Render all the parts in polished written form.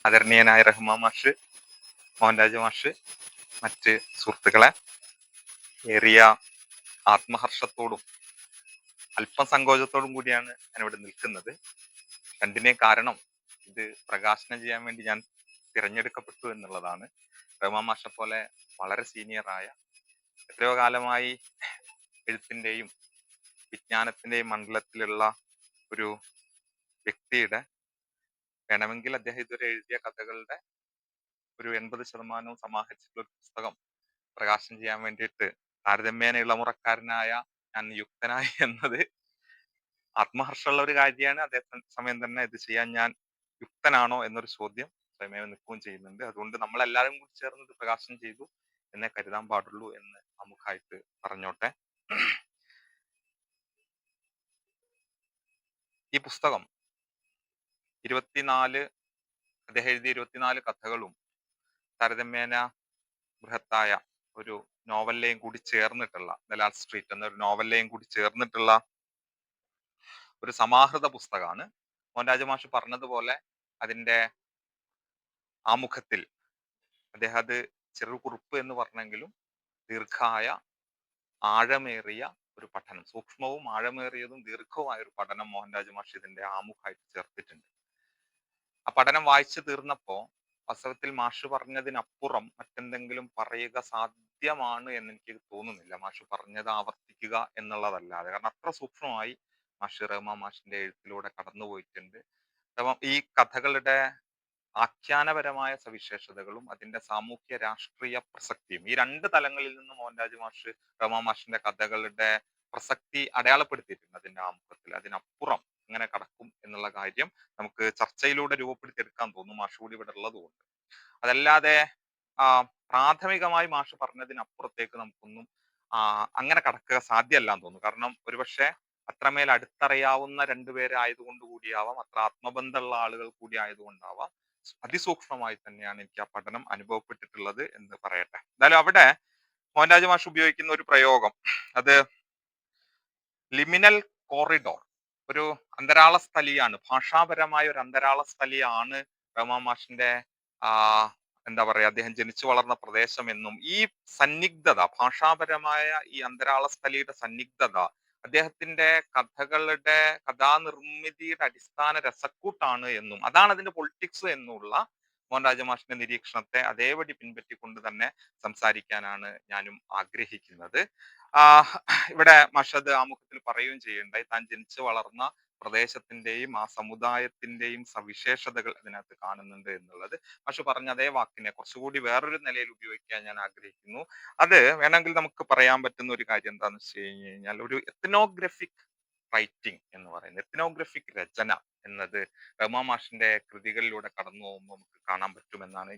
ആദരണീയനായ റഹ്മാൻ മാഷ്, മോഹൻരാജ് മാഷ്, മറ്റ് സുഹൃത്തുക്കളെ, ഏറിയ ആത്മഹർഷത്തോടും അല്പം സങ്കോചത്തോടും കൂടിയാണ് ഞാനിവിടെ നിൽക്കുന്നത്. രണ്ടിനെയും കാരണം ഇത് പ്രകാശനം ചെയ്യാൻ വേണ്ടി ഞാൻ തിരഞ്ഞെടുക്കപ്പെട്ടു എന്നുള്ളതാണ്. റഹ്മാൻ മാഷെ പോലെ വളരെ സീനിയറായ, എത്രയോ കാലമായി എഴുത്തിന്റെയും വിജ്ഞാനത്തിന്റെയും മണ്ഡലത്തിലുള്ള ഒരു വ്യക്തിയുടെ, വേണമെങ്കിൽ അദ്ദേഹം ഇതുവരെ എഴുതിയ കഥകളുടെ ഒരു 80% സമാഹരിച്ചിട്ടുള്ള ഒരു പുസ്തകം പ്രകാശനം ചെയ്യാൻ വേണ്ടിയിട്ട് താരതമ്യേന ഇളമുറക്കാരനായ ഞാൻ നിയുക്തനായി എന്നത് ആത്മഹർഷമുള്ള ഒരു കാര്യമാണ്. അതേ സമയം തന്നെ ഇത് ചെയ്യാൻ ഞാൻ യുക്തനാണോ എന്നൊരു ചോദ്യം സ്വയമേവ നിൽക്കുകയും ചെയ്യുന്നുണ്ട്. അതുകൊണ്ട് നമ്മളെല്ലാവരും കൂടി ചേർന്ന് ഇത് പ്രകാശനം ചെയ്തു എന്നേ കരുതാൻ പാടുള്ളൂ എന്ന് നമുക്കായിട്ട് പറഞ്ഞോട്ടെ. ഈ പുസ്തകം അദ്ദേഹം എഴുതിയ 24 കഥകളും താരതമ്യേന ബൃഹത്തായ ഒരു നോവലിലെയും കൂടി ചേർന്നിട്ടുള്ള, ദലാൽ സ്ട്രീറ്റ് എന്നൊരു നോവലിലെയും കൂടി ചേർന്നിട്ടുള്ള ഒരു സമാഹൃത പുസ്തകമാണ്. മോഹൻരാജ് മാഷ് പറഞ്ഞതുപോലെ അതിന്റെ ആമുഖത്തിൽ അദ്ദേഹം അത് ചെറുകുറിപ്പ് എന്ന് പറഞ്ഞെങ്കിലും ദീർഘായ ആഴമേറിയ ഒരു പഠനം, സൂക്ഷ്മവും ആഴമേറിയതും ദീർഘവുമായ ഒരു പഠനം മോഹൻരാജ് മാഷ് ഇതിന്റെ ആമുഖമായിട്ട് ചേർത്തിട്ടുണ്ട്. ആ പഠനം വായിച്ചു തീർന്നപ്പോ വാസ്തവത്തിൽ മാഷ് പറഞ്ഞതിനപ്പുറം മറ്റെന്തെങ്കിലും പറയുക സാധ്യമാണ് എന്ന് എനിക്ക് തോന്നുന്നില്ല. മാഷ് പറഞ്ഞത് ആവർത്തിക്കുക എന്നുള്ളതല്ലാതെ, കാരണം അത്ര സൂക്ഷ്മമായി മാഷ് റഹ്മാൻ മാഷിന്റെ എഴുത്തിലൂടെ കടന്നുപോയിട്ടുണ്ട്. ഈ കഥകളുടെ ആഖ്യാനപരമായ സവിശേഷതകളും അതിന്റെ സാമൂഹ്യ രാഷ്ട്രീയ പ്രസക്തിയും, ഈ രണ്ട് തലങ്ങളിൽ നിന്ന് മോഹൻരാജ് മാഷ് റഹ്മാൻ മാഷിന്റെ കഥകളുടെ പ്രസക്തി അടയാളപ്പെടുത്തിയിട്ടുണ്ട് അതിന്റെ ആമുഖത്തിൽ. അതിനപ്പുറം എങ്ങനെ കടക്കും എന്നുള്ള കാര്യം നമുക്ക് ചർച്ചയിലൂടെ രൂപപ്പെടുത്തിയെടുക്കാൻ തോന്നും, മാഷ് കൂടി ഇവിടെ ഉള്ളതുകൊണ്ട്. അതല്ലാതെ പ്രാഥമികമായി മാഷ് പറഞ്ഞതിനപ്പുറത്തേക്ക് നമുക്കൊന്നും അങ്ങനെ കടക്കുക സാധ്യമല്ലാന്ന് തോന്നുന്നു. കാരണം ഒരുപക്ഷെ അത്രമേൽ അടുത്തറിയാവുന്ന രണ്ടുപേരായതുകൊണ്ട് കൂടിയാവാം, അത്ര ആത്മബന്ധമുള്ള ആളുകൾ കൂടി ആയതുകൊണ്ടാവാം, അതിസൂക്ഷ്മമായി തന്നെയാണ് എനിക്ക് ആ പഠനം അനുഭവപ്പെട്ടിട്ടുള്ളത് എന്ന് പറയട്ടെ. എന്തായാലും അവിടെ മോഹൻരാജ് മാഷ് ഉപയോഗിക്കുന്ന ഒരു പ്രയോഗം, അത് ലിമിനൽ കോറിഡോർ, ഒരു അന്തരാള സ്ഥലിയാണ്, ഭാഷാപരമായ ഒരു അന്തരാള സ്ഥലിയാണ് റഹ്മാൻ മാഷിന്റെ എന്താ പറയാ, അദ്ദേഹം ജനിച്ചു വളർന്ന പ്രദേശം എന്നും ഈ സന്നിഗ്ധത, ഭാഷാപരമായ ഈ അന്തരാള സ്ഥലിയുടെ സന്നിഗ്ധത അദ്ദേഹത്തിന്റെ കഥകളുടെ കഥാനിർമ്മിതിയുടെ അടിസ്ഥാന രസക്കൂട്ടാണ് എന്നും അതാണ് അതിന്റെ പൊളിറ്റിക്സ് എന്നുള്ള മോഹൻരാജ് മാഷിന്റെ നിരീക്ഷണത്തെ അതേപടി പിൻപറ്റിക്കൊണ്ട് തന്നെ സംസാരിക്കാനാണ് ഞാനും ആഗ്രഹിക്കുന്നത്. ഇവിടെ മാഷത് ആമുഖത്തിൽ പറയുകയും ചെയ്യണ്ടായി, താൻ ജനിച്ചു വളർന്ന പ്രദേശത്തിന്റെയും ആ സമുദായത്തിന്റെയും സവിശേഷതകൾ അതിനകത്ത് കാണുന്നുണ്ട് എന്നുള്ളത്. മാഷ് പറഞ്ഞ അതേ വാക്കിനെ കുറച്ചുകൂടി വേറൊരു നിലയിൽ ഉപയോഗിക്കാൻ ഞാൻ ആഗ്രഹിക്കുന്നു. അത് വേണമെങ്കിൽ നമുക്ക് പറയാൻ പറ്റുന്ന ഒരു കാര്യം എന്താണെന്ന് വെച്ച് കഴിഞ്ഞാൽ, ഒരു എത്നോഗ്രഫിക് റൈറ്റിംഗ് എന്ന് പറയുന്നത്, എത്നോഗ്രഫിക് രചന എന്നത് റഹ്മാൻ മാഷിന്റെ കൃതികളിലൂടെ കടന്നു പോകുമ്പോൾ നമുക്ക് കാണാൻ പറ്റുമെന്നാണ്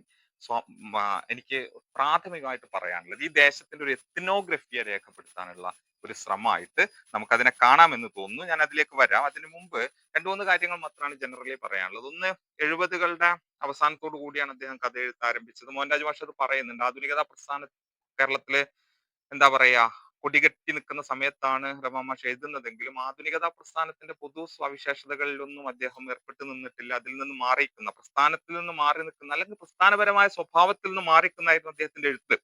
എനിക്ക് പ്രാഥമികമായിട്ട് പറയാനുള്ളത്. ഈ ദേശത്തിന്റെ ഒരു എത്നോഗ്രഫിയെ രേഖപ്പെടുത്താനുള്ള ഒരു ശ്രമമായിട്ട് നമുക്കതിനെ കാണാമെന്ന് തോന്നുന്നു. ഞാൻ അതിലേക്ക് വരാം. അതിനു മുമ്പ് രണ്ടു മൂന്ന് കാര്യങ്ങൾ മാത്രമാണ് ജനറലി പറയാനുള്ളത്. ഒന്ന്, 70കളുടെ അവസാനത്തോടു കൂടിയാണ് അദ്ദേഹം കഥ എഴുത്ത് ആരംഭിച്ചത്. മോഹൻരാജ് മാഷ് അത് പറയുന്നുണ്ട്. ആധുനികതാ പ്രസ്ഥാന കേരളത്തില് എന്താ പറയാ കൊടികെട്ടി നിൽക്കുന്ന സമയത്താണ് റഹ്മാൻ മാഷ് എഴുതുന്നതെങ്കിലും ആധുനികതാ പ്രസ്ഥാനത്തിന്റെ പൊതു സവിശേഷതകളിലൊന്നും അദ്ദേഹം ഏർപ്പെട്ട് നിന്നിട്ടില്ല. അതിൽ നിന്ന് മാറിയിരിക്കുന്ന, പ്രസ്ഥാനത്തിൽ നിന്ന് മാറി നിൽക്കുന്ന, അല്ലെങ്കിൽ പ്രസ്ഥാനപരമായ സ്വഭാവത്തിൽ നിന്ന് മാറിക്കുന്നതായിരുന്നു അദ്ദേഹത്തിന്റെ എഴുത്ത്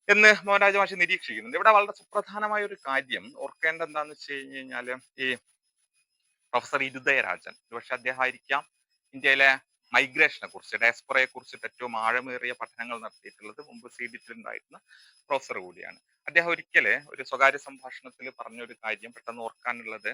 എന്ന് മോഹൻരാജ് മാഷ് നിരീക്ഷിക്കുന്നുണ്ട്. ഇവിടെ വളരെ സുപ്രധാനമായ ഒരു കാര്യം ഓർക്കേണ്ട എന്താന്ന് വെച്ച് കഴിഞ്ഞാല്, ഈ പ്രൊഫസർ ഇരുദയരാജൻ, ഒരുപക്ഷെ അദ്ദേഹം ആയിരിക്കാം ഇന്ത്യയിലെ മൈഗ്രേഷനെ കുറിച്ച്, ഡയസ്പൊറയെ കുറിച്ചിട്ട് ഏറ്റവും ആഴമേറിയ പഠനങ്ങൾ നടത്തിയിട്ടുള്ളത്. മുമ്പ് ഉണ്ടായിരുന്ന പ്രൊഫസർ കൂടിയാണ് അദ്ദേഹം. ഒരിക്കല് ഒരു സ്വകാര്യ സംഭാഷണത്തിൽ പറഞ്ഞൊരു കാര്യം പെട്ടെന്ന് ഓർക്കാനുള്ളത്,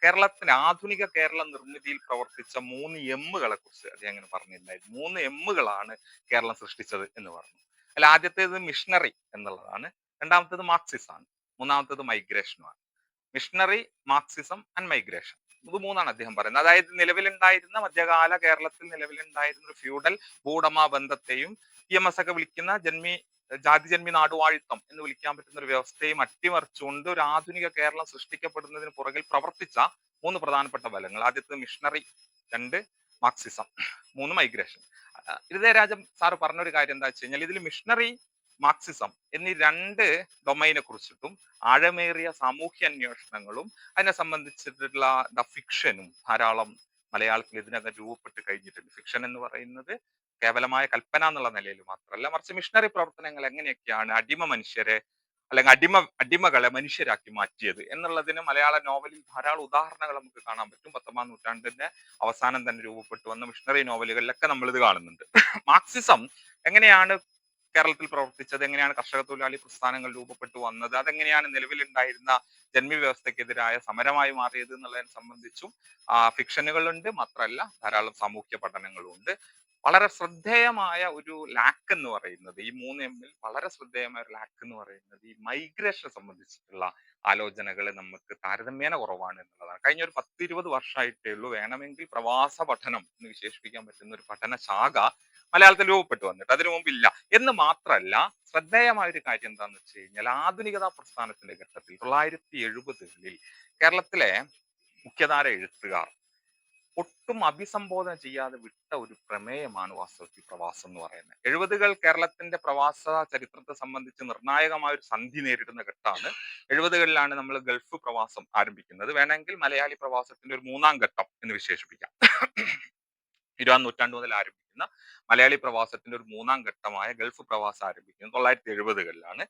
കേരളത്തിന് ആധുനിക കേരള നിർമ്മിതിയിൽ പ്രവർത്തിച്ച 3 എമ്മുകളെ കുറിച്ച് അദ്ദേഹം അങ്ങനെ പറഞ്ഞിട്ടുണ്ടായിരുന്നു. 3 എമ്മുകളാണ് കേരളം സൃഷ്ടിച്ചത് എന്ന് പറഞ്ഞു. അല്ല, ആദ്യത്തേത് മിഷണറി എന്നുള്ളതാണ്, രണ്ടാമത്തേത് മാർക്സിസമാണ്, മൂന്നാമത്തേത് മൈഗ്രേഷനുമാണ്. മിഷണറി, മാർക്സിസം ആൻഡ് മൈഗ്രേഷൻ, ഇത് മൂന്നാണ് അദ്ദേഹം പറയുന്നത്. അതായത് നിലവിലുണ്ടായിരുന്ന മധ്യകാല കേരളത്തിൽ നിലവിലുണ്ടായിരുന്ന ഒരു ഫ്യൂഡൽ ഭൂവുടമ ബന്ധത്തെയും EMS ഒക്കെ വിളിക്കുന്ന ജാതിജന്മി നാടുവാഴിത്തം എന്ന് വിളിക്കാൻ പറ്റുന്ന ഒരു വ്യവസ്ഥയും അട്ടിമറിച്ചുകൊണ്ട് ഒരു ആധുനിക കേരളം സൃഷ്ടിക്കപ്പെടുന്നതിന് പുറകിൽ പ്രവർത്തിച്ച 3 പ്രധാനപ്പെട്ട ബലങ്ങൾ. ആദ്യത്തെ missionary, 2 Marxism, 3 migration. Irudayarajan sir പറഞ്ഞൊരു കാര്യം എന്താ വെച്ച് കഴിഞ്ഞാൽ, ഇതിൽ മിഷണറി, മാർക്സിസം എന്നീ 2 ഡൊമൈനെ കുറിച്ചിട്ടും ആഴമേറിയ സാമൂഹ്യ അന്വേഷണങ്ങളും അതിനെ സംബന്ധിച്ചിട്ടുള്ള ഫിക്ഷനും ധാരാളം മലയാളത്തിൽ ഇതിനകം രൂപപ്പെട്ട് കഴിഞ്ഞിട്ടുണ്ട്. ഫിക്ഷൻ എന്ന് പറയുന്നത് കേവലമായ കൽപ്പന എന്നുള്ള നിലയിൽ മാത്രമല്ല, മറിച്ച് മിഷണറി പ്രവർത്തനങ്ങൾ എങ്ങനെയൊക്കെയാണ് അടിമ മനുഷ്യരെ അല്ലെങ്കിൽ അടിമകളെ മനുഷ്യരാക്കി മാറ്റിയത് എന്നുള്ളതിന് മലയാള നോവലിൽ ധാരാളം ഉദാഹരണങ്ങൾ നമുക്ക് കാണാൻ പറ്റും. 19-ാം നൂറ്റാണ്ടിന്റെ അവസാനം തന്നെ രൂപപ്പെട്ടു വന്ന മിഷണറി നോവലുകളിലൊക്കെ നമ്മൾ ഇത് കാണുന്നുണ്ട്. മാർക്സിസം എങ്ങനെയാണ് കേരളത്തിൽ പ്രവർത്തിച്ചത്, എങ്ങനെയാണ് കർഷക തൊഴിലാളി പ്രസ്ഥാനങ്ങൾ രൂപപ്പെട്ടു വന്നത്, അതെങ്ങനെയാണ് നിലവിലുണ്ടായിരുന്ന ജന്മി വ്യവസ്ഥക്കെതിരായ സമരമായി മാറിയത് എന്നുള്ളതിനെ സംബന്ധിച്ചും ഫിക്ഷനുകളുണ്ട്. മാത്രമല്ല ധാരാളം സാമൂഹ്യ പഠനങ്ങളും ഉണ്ട്. വളരെ ശ്രദ്ധേയമായ ഒരു ലാക്ക് എന്ന് പറയുന്നത്, ഈ 3M വളരെ ശ്രദ്ധേയമായ ഒരു ലാക്ക് എന്ന് പറയുന്നത് ഈ മൈഗ്രേഷനെ സംബന്ധിച്ചിട്ടുള്ള ആലോചനകൾ നമുക്ക് താരതമ്യേന കുറവാണ് എന്നുള്ളതാണ്. കഴിഞ്ഞ ഒരു 10-20 വർഷമായിട്ടേ ഉള്ളൂ വേണമെങ്കിൽ പ്രവാസ പഠനം എന്ന് വിശേഷിപ്പിക്കാൻ പറ്റുന്ന ഒരു പഠന ശാഖ മലയാളത്തിൽ രൂപപ്പെട്ടു വന്നിട്ട്. അതിനു മുമ്പില്ല. എന്ന് മാത്രമല്ല, ശ്രദ്ധേയമായ ഒരു കാര്യം എന്താണെന്ന് വെച്ച് കഴിഞ്ഞാൽ ആധുനികതാ പ്രസ്ഥാനത്തിന്റെ ഘട്ടത്തിൽ 1970-കളിൽ കേരളത്തിലെ മുഖ്യധാര എഴുത്തുകാർ ഒട്ടും അഭിസംബോധന ചെയ്യാതെ വിട്ട ഒരു പ്രമേയമാണ് വാസ്തവത്തിൽ പ്രവാസം എന്ന് പറയുന്നത്. 70-കൾ കേരളത്തിന്റെ പ്രവാസ ചരിത്രത്തെ സംബന്ധിച്ച് നിർണായകമായ ഒരു സന്ധി നേരിടുന്ന ഘട്ടമാണ്. 70-കളിലാണ് നമ്മൾ ഗൾഫ് പ്രവാസം ആരംഭിക്കുന്നത്. വേണമെങ്കിൽ മലയാളി പ്രവാസത്തിന്റെ ഒരു 3-ാം ഘട്ടം എന്ന് വിശേഷിപ്പിക്കാം. 20-ാം നൂറ്റാണ്ട് മുതൽ ആരംഭിക്കുന്ന മലയാളി പ്രവാസത്തിന്റെ ഒരു 3-ാം ഘട്ടമായ ഗൾഫ് പ്രവാസം ആരംഭിക്കുന്നത് 1970-കളിലാണ്.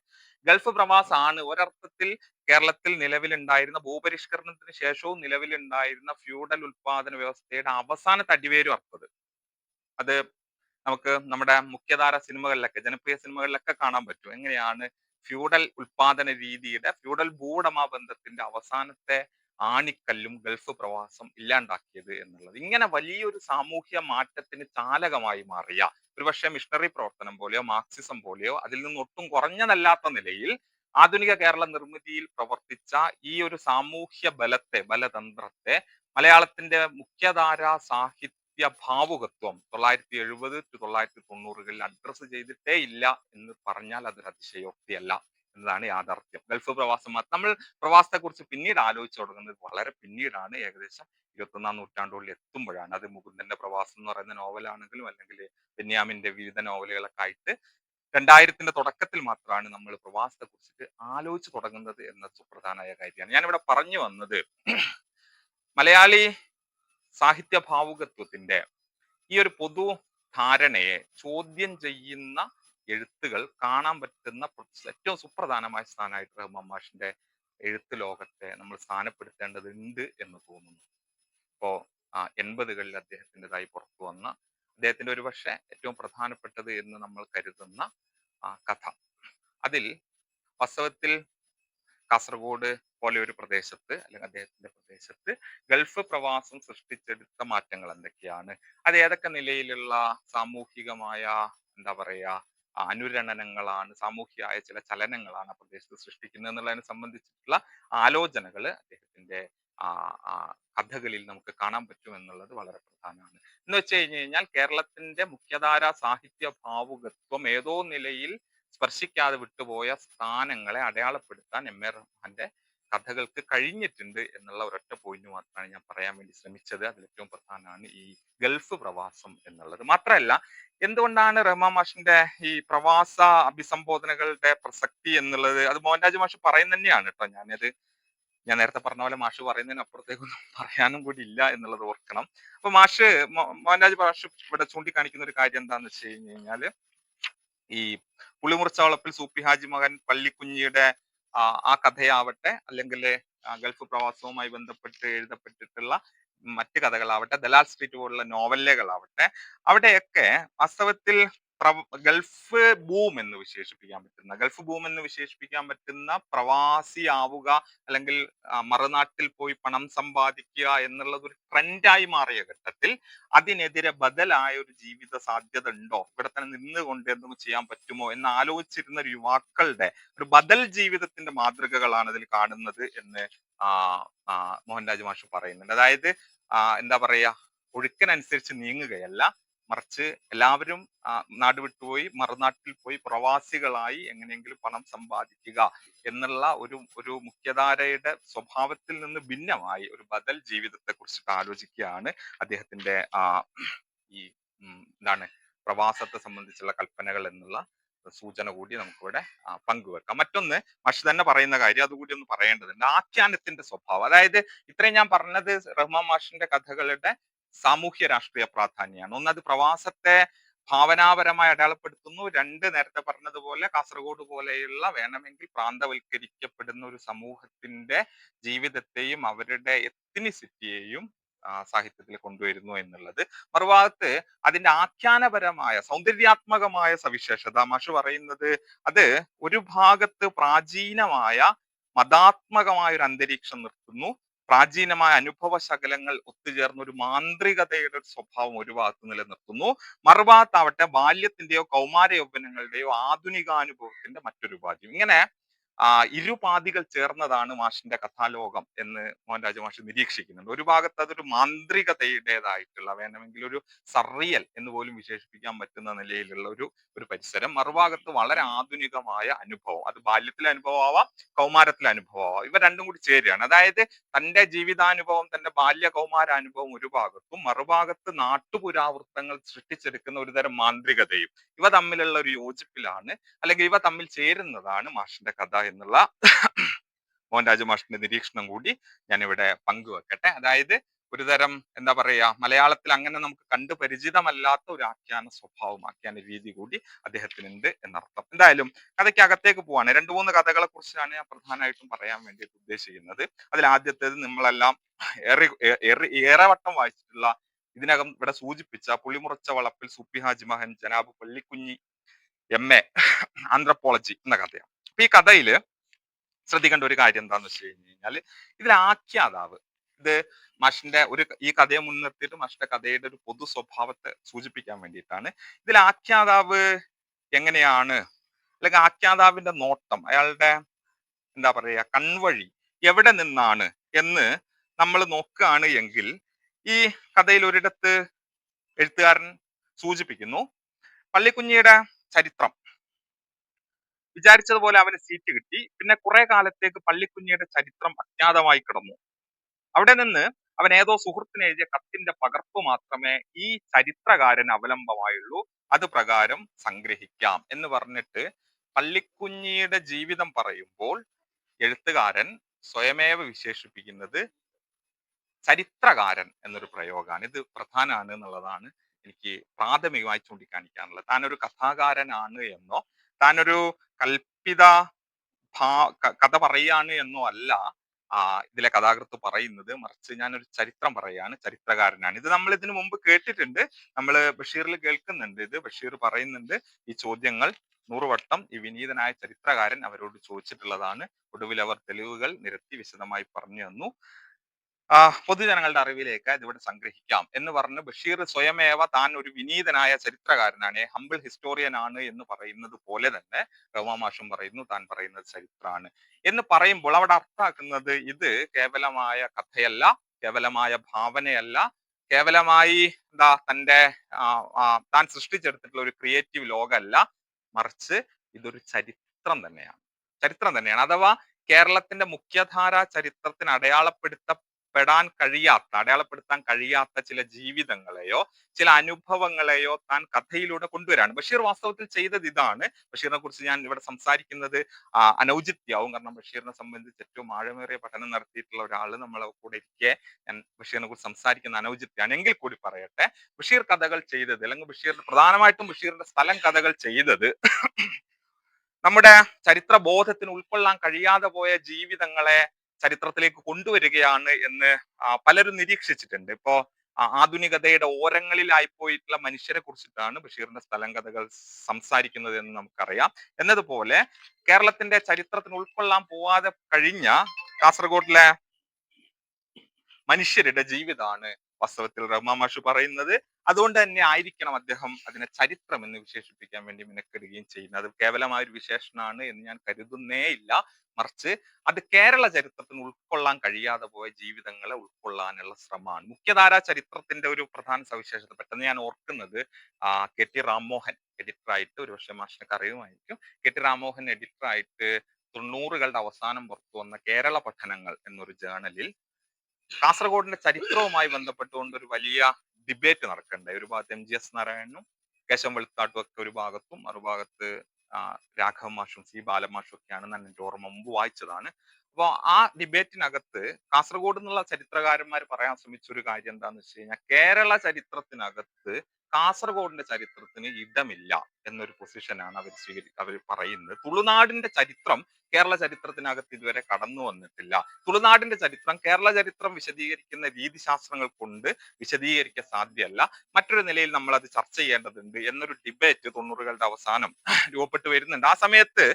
ഗൾഫ് പ്രവാസമാണ് ഒരർത്ഥത്തിൽ കേരളത്തിൽ നിലവിലുണ്ടായിരുന്ന ഭൂപരിഷ്കരണത്തിന് ശേഷവും നിലവിലുണ്ടായിരുന്ന ഫ്യൂഡൽ ഉൽപാദന വ്യവസ്ഥയുടെ അവസാനത്തെ അടിവേരും അർത്ഥത്. അത് നമുക്ക് നമ്മുടെ മുഖ്യധാര സിനിമകളിലൊക്കെ, ജനപ്രിയ സിനിമകളിലൊക്കെ കാണാൻ പറ്റും. എങ്ങനെയാണ് ഫ്യൂഡൽ ഉൽപാദന രീതിയുടെ, ഫ്യൂഡൽ ഭൂവുടമ ബന്ധത്തിന്റെ അവസാനത്തെ ആണിക്കല്ലും ഗൾഫ് പ്രവാസം ഇല്ലാണ്ടാക്കിയത് എന്നുള്ളത്. ഇങ്ങനെ വലിയൊരു സാമൂഹ്യ മാറ്റത്തിന് ചാലകമായി മാറിയ, ഒരുപക്ഷെ മിഷണറി പ്രവർത്തനം പോലെയോ മാർക്സിസം പോലെയോ അതിൽ നിന്ന് ഒട്ടും കുറഞ്ഞതല്ലാത്ത നിലയിൽ ആധുനിക കേരള നിർമ്മിതിയിൽ പ്രവർത്തിച്ച ഈ ഒരു സാമൂഹ്യ ബലതന്ത്രത്തെ മലയാളത്തിന്റെ മുഖ്യധാര സാഹിത്യ ഭാവുകത്വം 1970-1990-കളിൽ അഡ്രസ്സ് ചെയ്തിട്ടേ ഇല്ല എന്ന് പറഞ്ഞാൽ അതൊരു അതിശയോക്തിയല്ല എന്നതാണ് യാഥാർത്ഥ്യം. ഗൾഫ് പ്രവാസം നമ്മൾ പ്രവാസത്തെ കുറിച്ച് പിന്നീട് ആലോചിച്ചു തുടങ്ങുന്നത് വളരെ പിന്നീടാണ്. ഏകദേശം 21-ാം നൂറ്റാണ്ടുകളിൽ എത്തുമ്പോഴാണ്. അത് മുകുന്ദന്റെ പ്രവാസം എന്ന് പറയുന്ന നോവലാണെങ്കിലും അല്ലെങ്കിൽ ബെന്യാമിന്റെ വിവിധ നോവലുകളൊക്കെ ആയിട്ട് 2000-ന്റെ തുടക്കത്തിൽ മാത്രമാണ് നമ്മൾ പ്രവാസത്തെ കുറിച്ചിട്ട് ആലോചിച്ച് തുടങ്ങുന്നത് എന്ന സുപ്രധാനമായ കാര്യമാണ്. ഞാനിവിടെ പറഞ്ഞു വന്നത് മലയാളി സാഹിത്യ ഭാവുകത്വത്തിന്റെ ഈ ഒരു പൊതു ധാരണയെ ചോദ്യം ചെയ്യുന്ന എഴുത്തുകൾ കാണാൻ പറ്റുന്ന ഏറ്റവും സുപ്രധാനമായ സ്ഥാനമായിട്ട് റഹ്മാൻ മാഷിന്റെ എഴുത്ത് ലോകത്തെ നമ്മൾ സ്ഥാനപ്പെടുത്തേണ്ടതുണ്ട് എന്ന് തോന്നുന്നു. ഇപ്പോ 80-കളിൽ അദ്ദേഹത്തിൻ്റെതായി പുറത്തു വന്ന അദ്ദേഹത്തിന്റെ ഒരു പക്ഷേ ഏറ്റവും പ്രധാനപ്പെട്ടത് എന്ന് നമ്മൾ കരുതുന്ന കഥ, അതിൽ വാസ്തവത്തിൽ കാസർഗോഡ് പോലെ ഒരു പ്രദേശത്ത് അല്ലെങ്കിൽ അദ്ദേഹത്തിന്റെ പ്രദേശത്ത് ഗൾഫ് പ്രവാസം സൃഷ്ടിച്ചെടുത്ത മാറ്റങ്ങൾ എന്തൊക്കെയാണ്, അത് ഏതൊക്കെ നിലയിലുള്ള സാമൂഹികമായ എന്താ പറയാ അനുരണനങ്ങളാണ്, സാമൂഹികമായ ചില ചലനങ്ങളാണ് ആ പ്രദേശത്ത് സൃഷ്ടിക്കുന്നത് എന്നുള്ളതിനെ സംബന്ധിച്ചിട്ടുള്ള ആലോചനകൾ അദ്ദേഹത്തിന്റെ കഥകളിൽ നമുക്ക് കാണാൻ പറ്റും എന്നുള്ളത് വളരെ പ്രധാനമാണ്. എന്ന് വെച്ച് കഴിഞ്ഞാൽ കേരളത്തിന്റെ മുഖ്യധാര സാഹിത്യ ഭാവുകത്വം ഏതോ നിലയിൽ സ്പർശിക്കാതെ വിട്ടുപോയ സ്ഥാനങ്ങളെ അടയാളപ്പെടുത്താൻ എം.എ. റഹ്മാന്റെ കഥകൾക്ക് കഴിഞ്ഞിട്ടുണ്ട് എന്നുള്ള ഒരൊറ്റ പോയിന്റ് മാത്രമാണ് ഞാൻ പറയാൻ വേണ്ടി ശ്രമിച്ചത്. അതിൽ ഏറ്റവും പ്രധാനമാണ് ഈ ഗൾഫ് പ്രവാസം എന്നുള്ളത്. മാത്രമല്ല, എന്തുകൊണ്ടാണ് റഹ്മാൻ മാഷിന്റെ ഈ പ്രവാസ അഭിസംബോധനകളുടെ പ്രസക്തി എന്നുള്ളത് അത് മോഹൻരാജ് മാഷ് പറയുന്നത് തന്നെയാണ് കേട്ടോ. ഞാൻ നേരത്തെ പറഞ്ഞ പോലെ മാഷ് പറയുന്നതിന് അപ്പുറത്തേക്കൊന്നും പറയാനും കൂടി ഇല്ല എന്നുള്ളത് ഓർക്കണം. അപ്പൊ മോഹൻരാജ് മാഷ് ഇവിടെ ചൂണ്ടിക്കാണിക്കുന്ന ഒരു കാര്യം എന്താന്ന് വെച്ച് കഴിഞ്ഞാല് ഈ പുളിമുറിച്ചവളപ്പിൽ സൂപ്പി ഹാജി മകൻ പള്ളിക്കുഞ്ഞിയുടെ ആ കഥയാവട്ടെ, അല്ലെങ്കിൽ ഗൾഫ് പ്രവാസവുമായി ബന്ധപ്പെട്ട് എഴുതപ്പെട്ടിട്ടുള്ള മറ്റു കഥകളാവട്ടെ, ദലാൽ സ്ട്രീറ്റ് പോലുള്ള നോവലുകളാവട്ടെ, അവിടെയൊക്കെ വാസ്തവത്തിൽ ഗൾഫ് ബൂം എന്ന് വിശേഷിപ്പിക്കാൻ പറ്റുന്ന പ്രവാസിയാവുക അല്ലെങ്കിൽ മറുനാട്ടിൽ പോയി പണം സമ്പാദിക്കുക എന്നുള്ളത് ഒരു ട്രെൻഡായി മാറിയ ഘട്ടത്തിൽ അതിനെതിരെ ബദലായ ഒരു ജീവിത സാധ്യത ഉണ്ടോ, ഇവിടെ തന്നെ നിന്നുകൊണ്ട് എന്തെങ്കിലും ചെയ്യാൻ പറ്റുമോ എന്ന് ആലോചിച്ചിരുന്ന ഒരു യുവാക്കളുടെ ഒരു ബദൽ ജീവിതത്തിന്റെ മാതൃകകളാണ് ഇതിൽ കാണുന്നത് എന്ന് മോഹൻരാജ് മാഷ് പറയുന്നുണ്ട്. അതായത് എന്താ പറയാ, ഒഴുക്കിനനുസരിച്ച് നീങ്ങുകയല്ല, മറിച്ച് എല്ലാവരും നാട് വിട്ടുപോയി മറുനാട്ടിൽ പോയി പ്രവാസികളായി എങ്ങനെയെങ്കിലും പണം സമ്പാദിക്കുക എന്നുള്ള ഒരു മുഖ്യധാരയുടെ സ്വഭാവത്തിൽ നിന്ന് ഭിന്നമായി ഒരു ബദൽ ജീവിതത്തെ കുറിച്ചിട്ട് ആലോചിക്കുകയാണ് അദ്ദേഹത്തിന്റെ ഈ എന്താണ് പ്രവാസത്തെ സംബന്ധിച്ചുള്ള കൽപ്പനകൾ എന്നുള്ള സൂചന കൂടി നമുക്കിവിടെ പങ്കുവെക്കാം. മറ്റൊന്ന് മാഷ് തന്നെ പറയുന്ന കാര്യം അതുകൂടി ഒന്ന് പറയേണ്ടതുണ്ട്, ആഖ്യാനത്തിന്റെ സ്വഭാവം. അതായത് ഇത്രയും ഞാൻ പറഞ്ഞത് റഹ്മാൻ മാഷിന്റെ കഥകളുടെ സാമൂഹ്യ രാഷ്ട്രീയ പ്രാധാന്യമാണ്. ഒന്ന്, അത് പ്രവാസത്തെ ഭാവനാപരമായി അടയാളപ്പെടുത്തുന്നു. രണ്ട്, നേരത്തെ പറഞ്ഞതുപോലെ കാസർഗോഡ് പോലെയുള്ള വേണമെങ്കിൽ പ്രാന്തവൽക്കരിക്കപ്പെടുന്ന ഒരു സമൂഹത്തിന്റെ ജീവിതത്തെയും അവരുടെ എത്നിസിറ്റിയെയും സാഹിത്യത്തിൽ കൊണ്ടുവരുന്നു എന്നുള്ളത്. മറുഭാഗത്ത് അതിന്റെ ആഖ്യാനപരമായ സൗന്ദര്യാത്മകമായ സവിശേഷത മാഷ് പറയുന്നത്, അത് ഒരു ഭാഗത്ത് പ്രാചീനമായ മതാത്മകമായ ഒരു അന്തരീക്ഷം നിർത്തുന്നു, പ്രാചീനമായ അനുഭവ ശകലങ്ങൾ ഒത്തുചേർന്ന ഒരു മാന്ത്രികതയുടെ ഒരു സ്വഭാവം ഒരു ഭാഗത്ത് നിലനിർത്തുന്നു, മറുഭാഗത്താവട്ടെ ബാല്യത്തിന്റെയോ കൗമാര യൗവനങ്ങളുടെയോ ആധുനികാനുഭവത്തിന്റെ മറ്റൊരു ഉപാധി. ഇങ്ങനെ ഇരുപാതികൾ ചേർന്നതാണ് മാഷിന്റെ കഥാലോകം എന്ന് മോഹൻരാജ് മാഷ് നിരീക്ഷിക്കുന്നുണ്ട്. ഒരു ഭാഗത്ത് അതൊരു മാന്ത്രികതയുടേതായിട്ടുള്ള, വേണമെങ്കിൽ ഒരു സർറിയൽ എന്ന് പോലും വിശേഷിപ്പിക്കാൻ പറ്റുന്ന നിലയിലുള്ള ഒരു പരിസരം, മറുഭാഗത്ത് വളരെ ആധുനികമായ അനുഭവം, അത് ബാല്യത്തിലെ അനുഭവമാവാം, കൗമാരത്തിലെ അനുഭവമാവാം, ഇവ രണ്ടും കൂടി ചേരുകയാണ്. അതായത് തന്റെ ജീവിതാനുഭവം, തന്റെ ബാല്യ കൗമാര അനുഭവം ഒരു ഭാഗത്തും, മറുഭാഗത്ത് നാട്ടുപുരാവൃത്തങ്ങൾ സൃഷ്ടിച്ചെടുക്കുന്ന ഒരു തരം മാന്ത്രികതയും, ഇവ തമ്മിലുള്ള ഒരു യോജിപ്പിലാണ്, അല്ലെങ്കിൽ ഇവ തമ്മിൽ ചേരുന്നതാണ് മാഷിന്റെ കഥ എന്നുള്ള മോഹൻരാജ് മാഷിന്റെ നിരീക്ഷണം കൂടി ഞാൻ ഇവിടെ പങ്കുവെക്കട്ടെ. അതായത് ഒരു തരം എന്താ പറയാ, മലയാളത്തിൽ അങ്ങനെ നമുക്ക് കണ്ടു പരിചിതമല്ലാത്ത ഒരു ആഖ്യാന സ്വഭാവം, ആഖ്യാന രീതി കൂടി അദ്ദേഹത്തിനുണ്ട് എന്നർത്ഥം. എന്തായാലും കഥയ്ക്ക് അകത്തേക്ക് പോവാണ്. രണ്ട് മൂന്ന് കഥകളെ കുറിച്ചാണ് ഞാൻ പ്രധാനമായിട്ടും പറയാൻ വേണ്ടിയിട്ട് ഉദ്ദേശിക്കുന്നത്. അതിൽ ആദ്യത്തേത് നമ്മളെല്ലാം ഏറെ വട്ടം വായിച്ചിട്ടുള്ള, ഇതിനകം ഇവിടെ സൂചിപ്പിച്ച പുളിമുറച്ച വളപ്പിൽ സുപ്പി ഹാജി മഹൻ ജനാബ് പള്ളിക്കുഞ്ഞി MA ആന്ത്രപ്പോളജി എന്ന കഥയാണ്. അപ്പൊ ഈ കഥയില് ശ്രദ്ധിക്കേണ്ട ഒരു കാര്യം എന്താന്ന് വെച്ച് കഴിഞ്ഞാൽ, ഇതിൽ ആഖ്യാതാവ്, ഇത് മാഷിന്റെ ഈ കഥയെ മുൻനിർത്തിയിട്ട് മാഷിന്റെ കഥയുടെ ഒരു പൊതു സ്വഭാവത്തെ സൂചിപ്പിക്കാൻ വേണ്ടിയിട്ടാണ്. ഇതിൽ ആഖ്യാതാവ് എങ്ങനെയാണ്, അല്ലെങ്കിൽ ആഖ്യാതാവിന്റെ നോട്ടം, അയാളുടെ എന്താ പറയാ കൺവഴി എവിടെ നിന്നാണ് എന്ന് നമ്മൾ നോക്കുകയാണ് എങ്കിൽ, ഈ കഥയിൽ ഒരിടത്ത് എഴുത്തുകാരൻ സൂചിപ്പിക്കുന്നു, പള്ളിക്കുഞ്ഞിയുടെ ചരിത്രം വിചാരിച്ചതുപോലെ അവന് സീറ്റ് കിട്ടി. പിന്നെ കുറെ കാലത്തേക്ക് പള്ളിക്കുഞ്ഞിയുടെ ചരിത്രം അജ്ഞാതമായി കിടന്നു. അവിടെ നിന്ന് അവൻ ഏതോ സുഹൃത്തിന് എഴുതിയ കത്തിന്റെ പകർപ്പ് മാത്രമേ ഈ ചരിത്രകാരൻ അവലംബമായുള്ളൂ, അത് പ്രകാരം സംഗ്രഹിക്കാം എന്ന് പറഞ്ഞിട്ട് പള്ളിക്കുഞ്ഞിയുടെ ജീവിതം പറയുമ്പോൾ എഴുത്തുകാരൻ സ്വയമേവ വിശേഷിപ്പിക്കുന്നത് ചരിത്രകാരൻ എന്നൊരു പ്രയോഗമാണ്. ഇത് പ്രധാനമാണ് എന്നുള്ളതാണ് എനിക്ക് പ്രാഥമികമായി ചൂണ്ടിക്കാണിക്കാനുള്ളത്. താനൊരു കഥാകാരനാണ് എന്നോ, താനൊരു കൽപ്പിത കഥ പറയാണ് എന്നോ അല്ല ഇതിലെ കഥാകൃത്ത് പറയുന്നത്, മറിച്ച് ഞാനൊരു ചരിത്രം പറയാണ്, ചരിത്രകാരനാണ്. ഇത് നമ്മൾ ഇതിനു മുമ്പ് കേട്ടിട്ടുണ്ട്, നമ്മൾ ബഷീറിൽ കേൾക്കുന്നുണ്ട്. ഇത് ബഷീർ പറയുന്നുണ്ട്, ഈ ചോദ്യങ്ങൾ 100 വട്ടം ഈ വിനീതനായ ചരിത്രകാരൻ അവരോട് ചോദിച്ചിട്ടുള്ളതാണ്. ഒടുവിൽ അവർ തെളിവുകൾ നിരത്തി വിശദമായി പറഞ്ഞു തന്നു. പൊതുജനങ്ങളുടെ അറിവിലേക്ക് ഇതിവിടെ സംഗ്രഹിക്കാം എന്ന് പറഞ്ഞ് ബഷീർ സ്വയമേവ താൻ ഒരു വിനീതനായ ചരിത്രകാരനാണ്, ഹംബിൾ ഹിസ്റ്റോറിയൻ ആണ് എന്ന് പറയുന്നത് പോലെ തന്നെ റഹ്മാൻ മാഷും പറയുന്നു താൻ പറയുന്നത് ചരിത്രമാണ് എന്ന് പറയുമ്പോൾ അവിടെ അർത്ഥാക്കുന്നത്, ഇത് കേവലമായ കഥയല്ല, കേവലമായ ഭാവനയല്ല, കേവലമായി താൻ സൃഷ്ടിച്ചെടുത്തിട്ടുള്ള ഒരു ക്രിയേറ്റീവ് ലോകമല്ല, മറിച്ച് ഇതൊരു ചരിത്രം തന്നെയാണ്. ചരിത്രം തന്നെയാണ്. അഥവാ കേരളത്തിന്റെ മുഖ്യധാരാ ചരിത്രത്തിന് അടയാളപ്പെടുത്താൻ കഴിയാത്ത ചില ജീവിതങ്ങളെയോ ചില അനുഭവങ്ങളെയോ താൻ കഥയിലൂടെ കൊണ്ടുവരാണ്. ബഷീർ വാസ്തവത്തിൽ ചെയ്തത് ഇതാണ്. ബഷീറിനെ കുറിച്ച് ഞാൻ ഇവിടെ സംസാരിക്കുന്നത് അനൗചിത്യാവും, കാരണം ബഷീറിനെ സംബന്ധിച്ച് ഏറ്റവും ആഴമേറിയ പഠനം നടത്തിയിട്ടുള്ള ഒരാൾ നമ്മളെ കൂടെ ഇരിക്കെ ഞാൻ ബഷീറിനെ കുറിച്ച് സംസാരിക്കുന്ന അനൗചിത്യാണ്. എങ്കിൽ കൂടി പറയട്ടെ, ബഷീർ കഥകൾ ചെയ്തത്, അല്ലെങ്കിൽ പ്രധാനമായിട്ടും ബഷീറിന്റെ സ്ഥലം കഥകൾ ചെയ്തത് നമ്മുടെ ചരിത്ര ബോധത്തിന് ഉൾക്കൊള്ളാൻ കഴിയാതെ പോയ ജീവിതങ്ങളെ ചരിത്രത്തിലേക്ക് കൊണ്ടുവരികയാണ് എന്ന് പലരും നിരീക്ഷിച്ചിട്ടുണ്ട്. ഇപ്പോ ആധുനികതയുടെ ഓരങ്ങളിലായിപ്പോയിട്ടുള്ള മനുഷ്യരെ കുറിച്ചിട്ടാണ് ബഷീറിന്റെ സ്ഥലം കഥകൾ സംസാരിക്കുന്നത് എന്ന് നമുക്കറിയാം. എന്നതുപോലെ കേരളത്തിന്റെ ചരിത്രത്തിന് ഉൾക്കൊള്ളാൻ പോവാതെ കഴിഞ്ഞ കാസർഗോഡിലെ മനുഷ്യരുടെ ജീവിതമാണ് വാസ്തവത്തിൽ റഹ്മാൻ മാഷ് പറയുന്നത്. അതുകൊണ്ട് തന്നെ ആയിരിക്കണം അദ്ദേഹം അതിനെ ചരിത്രം എന്ന് വിശേഷിപ്പിക്കാൻ വേണ്ടി മിനക്കെടുകയും ചെയ്യുന്നത്. അത് കേവലമായ ഒരു വിശേഷണമാണ് എന്ന് ഞാൻ കരുതുന്നേ ഇല്ല, മറിച്ച് അത് കേരള ചരിത്രത്തിന് ഉൾക്കൊള്ളാൻ കഴിയാതെ പോയ ജീവിതങ്ങളെ ഉൾക്കൊള്ളാനുള്ള ശ്രമമാണ്. മുഖ്യധാരാ ചരിത്രത്തിന്റെ ഒരു പ്രധാന സവിശേഷത പെട്ടെന്ന് ഞാൻ ഓർക്കുന്നത്, KT രാമോഹൻ എഡിറ്ററായിട്ട്, ഒരു പക്ഷേ മാഷിനൊക്കെ അറിയുമായിരിക്കും, KT രാമോഹൻ എഡിറ്ററായിട്ട് 90കളുടെ അവസാനം പുറത്തു വന്ന കേരള പഠനങ്ങൾ എന്നൊരു ജേണലിൽ കാസർഗോഡിന്റെ ചരിത്രവുമായി ബന്ധപ്പെട്ടുകൊണ്ട് ഒരു വലിയ ഡിബേറ്റ് നടക്കണ്ടായി. ഒരു ഭാഗത്ത് MGS നാരായണനും കേശവൻ വെളുത്താട്ടും ഒക്കെ ഒരു ഭാഗത്തും, മറുഭാഗത്ത് രാഘവ മാഷും C ബാലമാഷും ഒക്കെയാണ്. ഞാൻ എൻ്റെ ഓർമ്മ മുമ്പ് വായിച്ചതാണ്. അപ്പൊ ആ ഡിബേറ്റിനകത്ത് കാസർഗോഡ് എന്നുള്ള ചരിത്രകാരന്മാർ പറയാൻ ശ്രമിച്ച ഒരു കാര്യം എന്താന്ന് വെച്ച് കഴിഞ്ഞാൽ കേരള ചരിത്രത്തിനകത്ത് കാസർഗോഡിന്റെ ചരിത്രത്തിന് ഇടമില്ല എന്നൊരു പൊസിഷനാണ് അവർ പറയുന്നത്. തുളുനാടിന്റെ ചരിത്രം കേരള ചരിത്രത്തിനകത്ത് ഇതുവരെ കടന്നു വന്നിട്ടില്ല. തുളുനാടിന്റെ ചരിത്രം കേരള ചരിത്രം വിശദീകരിക്കുന്ന രീതിശാസ്ത്രങ്ങൾ കൊണ്ട് വിശദീകരിക്കാൻ സാധ്യമല്ല. മറ്റൊരു നിലയിൽ നമ്മൾ അത് ചർച്ച ചെയ്യേണ്ടതുണ്ട് എന്നൊരു ഡിബേറ്റ് 90കളുടെ അവസാനം രൂപപ്പെട്ടു വരുന്നുണ്ട്. ആ സമയത്ത്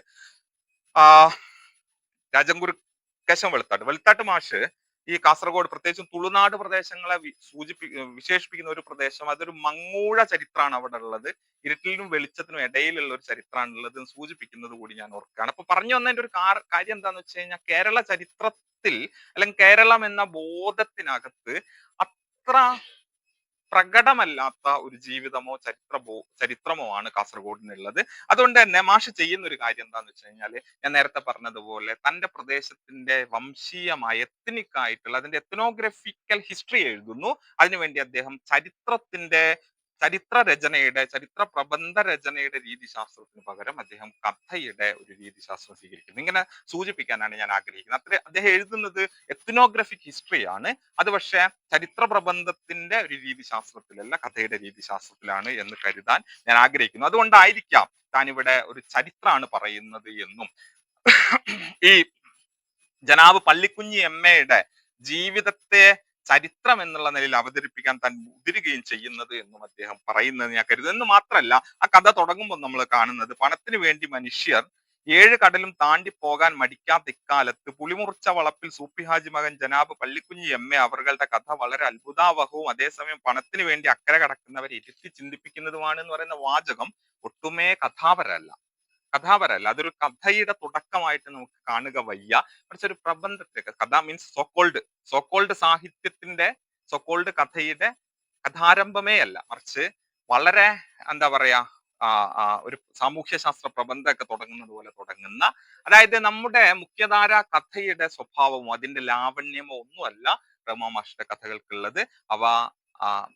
ആ രാജൻകുരു കേശവൻ വെളുത്താട്ട് മാഷ് ഈ കാസർഗോഡ് പ്രത്യേകിച്ചും തുളുനാട് പ്രദേശങ്ങളെ വിശേഷിപ്പിക്കുന്ന ഒരു പ്രദേശം, അതൊരു മങ്ങൂഴ ചരിത്രമാണ് അവിടെ ഉള്ളത്, ഇരുട്ടിലും വെളിച്ചത്തിനും ഇടയിലുള്ള ഒരു ചരിത്രമാണ് ഉള്ളത് എന്ന് സൂചിപ്പിക്കുന്നത് കൂടി ഞാൻ ഓർക്കുകയാണ്. അപ്പൊ പറഞ്ഞു വന്നതിന്റെ ഒരു കാര്യം എന്താന്ന് വെച്ച് കഴിഞ്ഞാൽ കേരള ചരിത്രത്തിൽ അല്ലെങ്കിൽ കേരളം എന്ന ബോധത്തിനകത്ത് അത്ര പ്രകടമല്ലാത്ത ഒരു ജീവിതമോ ചരിത്രമോ ആണ് കാസർഗോഡിനുള്ളത്. അതുകൊണ്ട് തന്നെ മാഷ് ചെയ്യുന്ന ഒരു കാര്യം എന്താന്ന് വെച്ച് കഴിഞ്ഞാല് ഞാൻ നേരത്തെ പറഞ്ഞതുപോലെ തന്റെ പ്രദേശത്തിന്റെ വംശീയമായ എത്നിക് ആയിട്ടുള്ള അതിന്റെ എത്നോഗ്രഫിക്കൽ ഹിസ്റ്ററി എഴുതുന്നു. അതിനുവേണ്ടി അദ്ദേഹം ചരിത്ര പ്രബന്ധ രചനയുടെ രീതിശാസ്ത്രത്തിന് പകരം അദ്ദേഹം കഥയുടെ ഒരു രീതിശാസ്ത്രം സ്വീകരിക്കുന്നു. ഇങ്ങനെ സൂചിപ്പിക്കാനാണ് ഞാൻ ആഗ്രഹിക്കുന്നത്. അദ്ദേഹം എഴുതുന്നത് എത്നോഗ്രഫിക് ഹിസ്റ്ററിയാണ്. അത് പക്ഷേ ചരിത്ര പ്രബന്ധത്തിന്റെ ഒരു രീതിശാസ്ത്രത്തിലല്ല, കഥയുടെ രീതിശാസ്ത്രത്തിലാണ് എന്ന് കരുതാൻ ഞാൻ ആഗ്രഹിക്കുന്നു. അതുകൊണ്ടായിരിക്കാം താൻ ഇവിടെ ഒരു ചരിത്രമാണ് പറയുന്നത് എന്നും ഈ ജനാബ് പള്ളിക്കുഞ്ഞി എമ്മയുടെ ജീവിതത്തെ ചരിത്രം എന്നുള്ള നിലയിൽ അവതരിപ്പിക്കാൻ താൻ മുതിരുകയും ചെയ്യുന്നത് എന്നും അദ്ദേഹം പറയുന്നത് ഞാൻ കരുതുന്നു. എന്ന് മാത്രമല്ല, ആ കഥ തുടങ്ങുമ്പോൾ നമ്മൾ കാണുന്നത് പണത്തിന് വേണ്ടി മനുഷ്യർ 7 കടലും താണ്ടി പോകാൻ മടിക്കാത്ത ഇക്കാലത്ത് പുളിമുറിച്ച വളപ്പിൽ സൂപ്പി ഹാജി മകൻ ജനാബ് പള്ളിക്കുഞ്ഞി എമ്മ അവരുടെ കഥ വളരെ അത്ഭുതാവഹവും അതേസമയം പണത്തിന് വേണ്ടി അക്കരെ കടക്കുന്നവരെ ഇരുത്തി ചിന്തിപ്പിക്കുന്നതുമാണ് എന്ന് പറയുന്ന വാചകം ഒട്ടുമേ കഥാപരല്ല. അതൊരു കഥയുടെ തുടക്കമായിട്ട് നമുക്ക് കാണുക വയ്യ. മറിച്ച് ഒരു പ്രബന്ധത്തെ, കഥ മീൻസ് സോക്കോൾഡ് സാഹിത്യത്തിന്റെ, സോക്കോൾഡ് കഥയുടെ കഥാരംഭമേ അല്ല, മറിച്ച് വളരെ എന്താ പറയാ ഒരു സാമൂഹ്യ ശാസ്ത്ര പ്രബന്ധമൊക്കെ തുടങ്ങുന്നത് പോലെ തുടങ്ങുന്ന, അതായത് നമ്മുടെ മുഖ്യധാര കഥയുടെ സ്വഭാവമോ അതിന്റെ ലാവണ്യമോ ഒന്നുമല്ല റഹ്മാൻ മാഷിന്റെ കഥകൾക്കുള്ളത്. അവ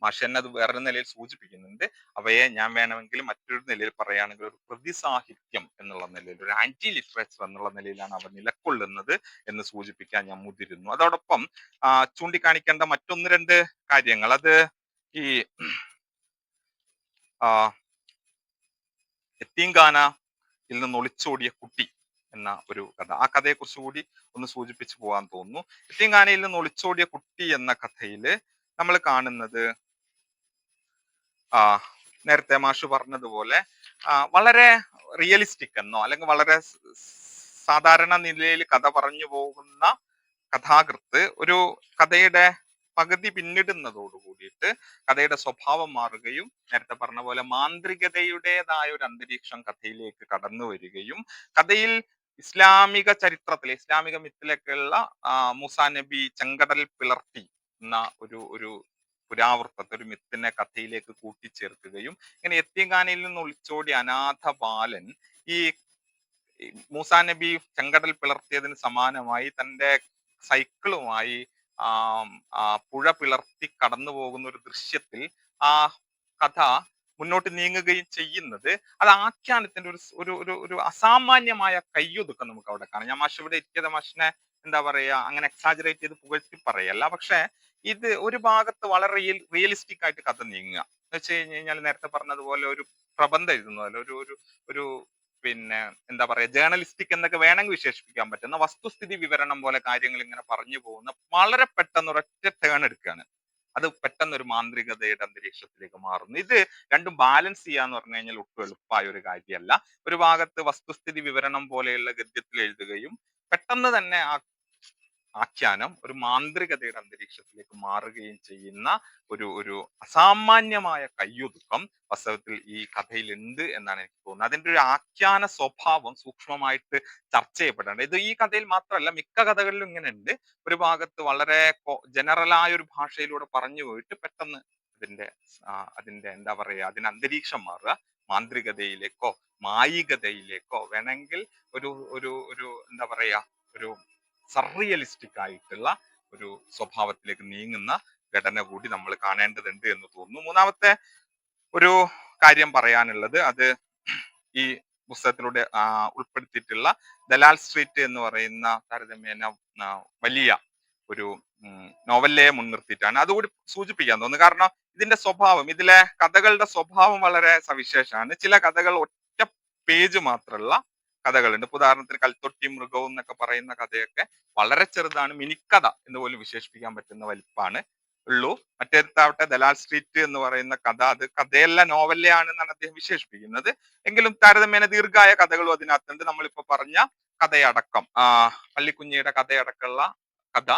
മാഷ് തന്നെ അത് വേറൊരു നിലയിൽ സൂചിപ്പിക്കുന്നുണ്ട്. അവയെ ഞാൻ വേണമെങ്കിൽ മറ്റൊരു നിലയിൽ പറയുകയാണെങ്കിൽ ഒരു പ്രതിസാഹിത്യം എന്നുള്ള നിലയിൽ, ഒരു ആന്റി ലിറ്ററേച്ചർ എന്നുള്ള നിലയിലാണ് അവ നിലകൊള്ളുന്നത് എന്ന് സൂചിപ്പിക്കാൻ ഞാൻ മുതിരുന്നു. അതോടൊപ്പം ചൂണ്ടിക്കാണിക്കേണ്ട മറ്റൊന്ന് രണ്ട് കാര്യങ്ങൾ, അത് ഈ യത്തീംഖാനയിൽ നിന്ന് ഒളിച്ചോടിയ കുട്ടി എന്ന ഒരു കഥ, ആ കഥയെ കുറിച്ച് കൂടി ഒന്ന് സൂചിപ്പിച്ചു പോകാൻ തോന്നുന്നു. യത്തീംഖാനയിൽ നിന്ന് ഒളിച്ചോടിയ കുട്ടി എന്ന കഥയില് നമ്മൾ കാണുന്നത് നേരത്തെ മാഷ് പറഞ്ഞതുപോലെ വളരെ റിയലിസ്റ്റിക് എന്നോ അല്ലെങ്കിൽ വളരെ സാധാരണ നിലയിൽ കഥ പറഞ്ഞു പോകുന്ന കഥാകൃത്ത് ഒരു കഥയുടെ പകുതി പിന്നിടുന്നതോട് കൂടിയിട്ട് കഥയുടെ സ്വഭാവം മാറുകയും നേരത്തെ പറഞ്ഞ പോലെ മാന്ത്രികതയുടേതായ ഒരു അന്തരീക്ഷം കഥയിലേക്ക് കടന്നു വരികയും കഥയിൽ ഇസ്ലാമിക ചരിത്രത്തിലെ, ഇസ്ലാമിക മിത്തിലൊക്കെയുള്ള മൂസാ നബി ചെങ്കടൽ പിളർത്തി എന്ന ഒരു പുരാവൃത്തത്തെ, ഒരു മിത്തിനെ കഥയിലേക്ക് കൂട്ടിച്ചേർക്കുകയും ഇങ്ങനെ യത്തീംഖാനയിൽ നിന്ന് ഒളിച്ചോടിയ അനാഥ ബാലൻ ഈ മൂസാ നബി ചെങ്കടൽ പിളർത്തിയതിന് സമാനമായി തൻ്റെ സൈക്കിളുമായി പുഴ പിളർത്തി കടന്നു പോകുന്ന ഒരു ദൃശ്യത്തിൽ ആ കഥ മുന്നോട്ട് നീങ്ങുകയും ചെയ്യുന്നത്, അത് ആഖ്യാനത്തിന്റെ ഒരു അസാമാന്യമായ കയ്യൊതുക്കം നമുക്ക് അവിടെ കാണാം. ഞാൻ മാഷ് ഇവിടെ ഇരിക്കുന്ന മാഷിനെ എന്താ പറയാ അങ്ങനെ എക്സാജറേറ്റ് ചെയ്ത് പുകഴ്ത്തി പറയല്ല, പക്ഷെ ഇത് ഒരു ഭാഗത്ത് വളരെ റിയലിസ്റ്റിക് ആയിട്ട് കഥ നീങ്ങുക എന്ന് വെച്ച് കഴിഞ്ഞാൽ നേരത്തെ പറഞ്ഞതുപോലെ ഒരു പ്രബന്ധം എഴുതുന്നതല്ല, ഒരു പിന്നെ എന്താ പറയാ ജേർണലിസ്റ്റിക് എന്നൊക്കെ വേണമെങ്കിൽ വിശേഷിപ്പിക്കാൻ പറ്റുന്ന വസ്തുസ്ഥിതി വിവരണം പോലെ കാര്യങ്ങൾ ഇങ്ങനെ പറഞ്ഞു പോകുന്ന വളരെ പെട്ടെന്ന് ഒരൊറ്റ ടേൺ എടുക്കുകയാണ്. അത് പെട്ടെന്ന് ഒരു മാന്ത്രികതയുടെ അന്തരീക്ഷത്തിലേക്ക് മാറുന്നു. ഇത് രണ്ടും ബാലൻസ് ചെയ്യാന്ന് പറഞ്ഞു കഴിഞ്ഞാൽ ഒട്ടും എളുപ്പമായ ഒരു കാര്യമല്ല. ഒരു ഭാഗത്ത് വസ്തുസ്ഥിതി വിവരണം പോലെയുള്ള ഗദ്യത്തിൽ എഴുതുകയും പെട്ടെന്ന് തന്നെ ആഖ്യാനം ഒരു മാന്ത്രികതയുടെ അന്തരീക്ഷത്തിലേക്ക് മാറുകയും ചെയ്യുന്ന ഒരു അസാമാന്യമായ കയ്യൊതുക്കം വാസ്തവത്തിൽ ഈ കഥയിൽ ഉണ്ട് എന്നാണ് എനിക്ക് തോന്നുന്നത്. അതിന്റെ ഒരു ആഖ്യാന സ്വഭാവം സൂക്ഷ്മമായിട്ട് ചർച്ച ചെയ്യപ്പെടേണ്ടത്. ഇത് ഈ കഥയിൽ മാത്രമല്ല, മിക്ക കഥകളിലും ഇങ്ങനെ ഉണ്ട്. ഒരു ഭാഗത്ത് വളരെ ജനറലായ ഒരു ഭാഷയിലൂടെ പറഞ്ഞു പോയിട്ട് പെട്ടെന്ന് അതിന്റെ എന്താ പറയുക, അതിന് അന്തരീക്ഷം മാറുക മാന്ത്രികതയിലേക്കോ മായികതയിലേക്കോ, വേണമെങ്കിൽ ഒരു ഒരു ഒരു എന്താ പറയാ ഒരു സർറിയലിസ്റ്റിക് ആയിട്ടുള്ള ഒരു സ്വഭാവത്തിലേക്ക് നീങ്ങുന്ന ഘടന കൂടി നമ്മൾ കാണേണ്ടതുണ്ട് എന്ന് തോന്നുന്നു. മൂന്നാമത്തെ ഒരു കാര്യം പറയാനുള്ളത്, അത് ഈ പുസ്തകത്തിലൂടെ ഉൾപ്പെടുത്തിയിട്ടുള്ള ദലാൽ സ്ട്രീറ്റ് എന്ന് പറയുന്ന താരതമ്യേന വലിയ ഒരു നോവലിനെ മുൻനിർത്തിയിട്ടാണ്. അതുകൂടി സൂചിപ്പിക്കാൻ തോന്നുന്നു. കാരണം ഇതിന്റെ സ്വഭാവം, ഇതിലെ കഥകളുടെ സ്വഭാവം വളരെ സവിശേഷമാണ്. ചില കഥകൾ ഒറ്റ പേജ് മാത്രമുള്ള കഥകളുണ്ട്. ഇപ്പൊ ഉദാഹരണത്തിന് കൽത്തൊട്ടി മൃഗവും എന്നൊക്കെ പറയുന്ന കഥയൊക്കെ വളരെ ചെറുതാണ്, മിനിക്കഥ എന്ന് പോലും വിശേഷിപ്പിക്കാൻ പറ്റുന്ന വലിപ്പാണ് ഉള്ളൂ. മറ്റേതാവട്ടെ ദലാൽ സ്ട്രീറ്റ് എന്ന് പറയുന്ന കഥ, അത് കഥയല്ല നോവലാണ് എന്നാണ് അദ്ദേഹം വിശേഷിപ്പിക്കുന്നത്. എങ്കിലും താരതമ്യേന ദീർഘായ കഥകളും അതിനകത്തുണ്ട്. നമ്മളിപ്പോ പറഞ്ഞ കഥയടക്കം, പള്ളിക്കുഞ്ഞിയുടെ കഥയടക്കമുള്ള കഥ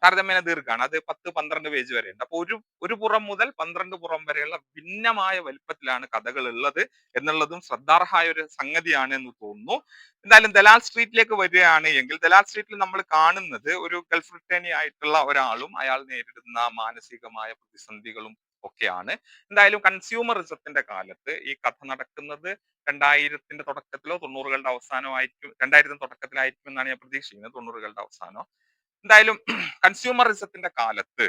താരതമ്യേന ദീർഘമാണ്. അത് 10-12 പേജ് വരെ ഉണ്ട്. അപ്പൊ ഒരു പുറം മുതൽ 12 പുറം വരെയുള്ള ഭിന്നമായ വലിപ്പത്തിലാണ് കഥകൾ ഉള്ളത് എന്നുള്ളതും ശ്രദ്ധാർഹമായ ഒരു സംഗതിയാണ് എന്ന് തോന്നുന്നു. എന്തായാലും ദലാൽ സ്ട്രീറ്റിലേക്ക് വരികയാണ് എങ്കിൽ, ദലാൽ സ്ട്രീറ്റിൽ നമ്മൾ കാണുന്നത് ഒരു ഗൾഫ് റിട്ടേണി ആയിട്ടുള്ള ഒരാളും അയാൾ നേരിടുന്ന മാനസികമായ പ്രതിസന്ധികളും ഒക്കെയാണ്. എന്തായാലും കൺസ്യൂമറിസത്തിന്റെ കാലത്ത് ഈ കഥ നടക്കുന്നത് 2000ത്തിന്റെ തുടക്കത്തിലോ 90കളുടെ അവസാനമോ ആയിരിക്കും. 2000 തുടക്കത്തിലായിരിക്കും എന്നാണ് ഞാൻ പ്രതീക്ഷിക്കുന്നത്, 90കളുടെ അവസാനോ. എന്തായാലും കൺസ്യൂമറിസത്തിന്റെ കാലത്ത്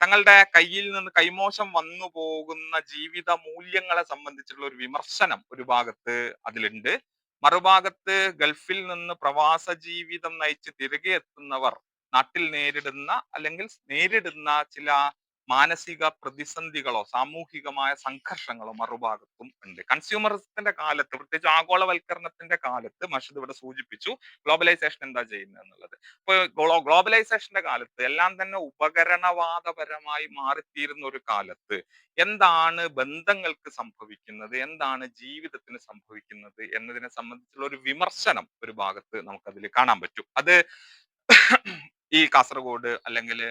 തങ്ങളുടെ കയ്യിൽ നിന്ന് കൈമോശം വന്നു പോകുന്ന ജീവിത മൂല്യങ്ങളെ സംബന്ധിച്ചുള്ള ഒരു വിമർശനം ഒരു ഭാഗത്ത് അതിലുണ്ട്. മറുഭാഗത്ത് ഗൾഫിൽ നിന്ന് പ്രവാസ ജീവിതം നയിച്ച് തിരികെ എത്തുന്നവർ നാട്ടിൽ നേരിടുന്ന അല്ലെങ്കിൽ നേരിടുന്ന ചില മാനസിക പ്രതിസന്ധികളോ സാമൂഹികമായ സംഘർഷങ്ങളോ മറുഭാഗത്തും ഉണ്ട്. കൺസ്യൂമറിസത്തിന്റെ കാലത്ത്, പ്രത്യേകിച്ച് ആഗോളവൽക്കരണത്തിന്റെ കാലത്ത്, മഷിദ് ഇവിടെ സൂചിപ്പിച്ചു ഗ്ലോബലൈസേഷൻ എന്താ ചെയ്യുന്നത് എന്നുള്ളത്. ഇപ്പൊ ഗ്ലോബലൈസേഷന്റെ കാലത്ത് എല്ലാം തന്നെ ഉപകരണവാദപരമായി മാറിത്തീരുന്ന ഒരു കാലത്ത് എന്താണ് ബന്ധങ്ങൾക്ക് സംഭവിക്കുന്നത്, എന്താണ് ജീവിതത്തിന് സംഭവിക്കുന്നത് എന്നതിനെ സംബന്ധിച്ചുള്ള ഒരു വിമർശനം ഒരു ഭാഗത്ത് നമുക്കതിൽ കാണാൻ പറ്റും. അത് ഈ കാസർഗോഡ് അല്ലെങ്കിൽ